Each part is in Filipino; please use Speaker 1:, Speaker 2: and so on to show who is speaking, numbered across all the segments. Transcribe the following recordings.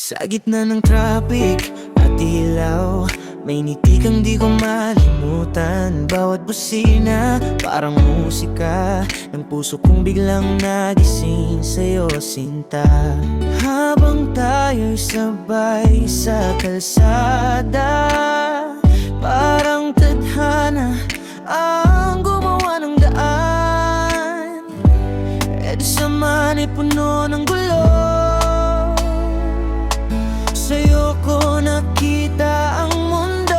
Speaker 1: Sa gitna ng traffic at ilaw, may ngiti kang di ko malimutan. Bawat busina parang musika ng puso kong biglang nagising sa'yo, sinta. Habang tayo'y sabay sa kalsada, parang tadhana ang gumawa ng daan. Di sa man ay puno ng gulo, sa'yo ko nakita ang mundo.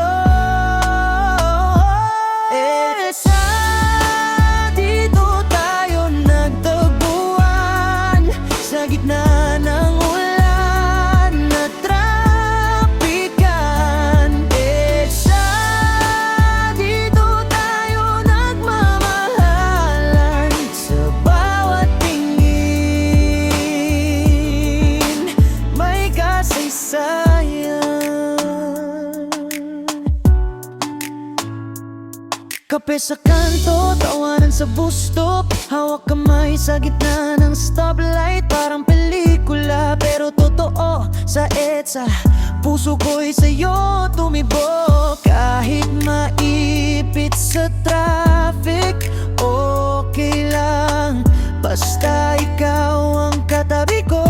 Speaker 1: Sa dito tayo nagtagpuan, sa gitna ng ulan na trapikan. Sa dito tayo nagmamahalan, sa bawat tingin may kasaysayan. Kape sa kanto, tawanan sa bus stop, hawak kamay sa gitna ng stoplight. Parang pelikula pero totoo sa EDSA, puso ko'y sa'yo tumibok. Kahit maipit sa traffic, okay lang, basta ikaw ang katabi ko.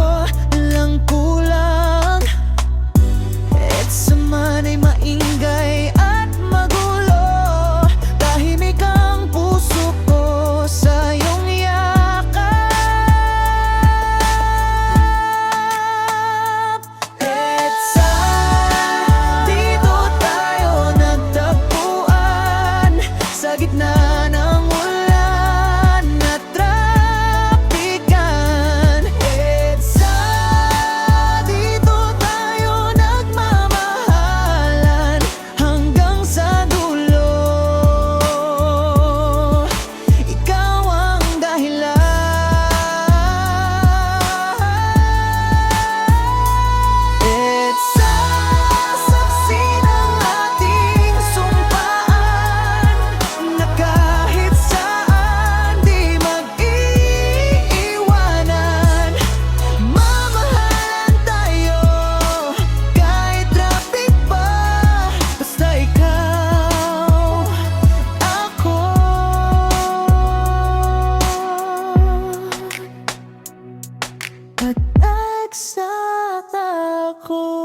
Speaker 1: Lang kulang, EDSA man ay maingay at magulo, tahimik ang puso ko sa iyong yakap. EDSA, dito tayo nagtagpuan, sa gitna ng ulan na trapikan. EDSA, dito tayo nagmamahalan hanggang sa dulo. Ikaw ang dahilan. EDSA, saksi ng ating sumpaan, na kahit saan di mag-iiwanan. Mamahalan tayo kahit traffic pa, basta ikaw, ako. Pag-EDSA ako.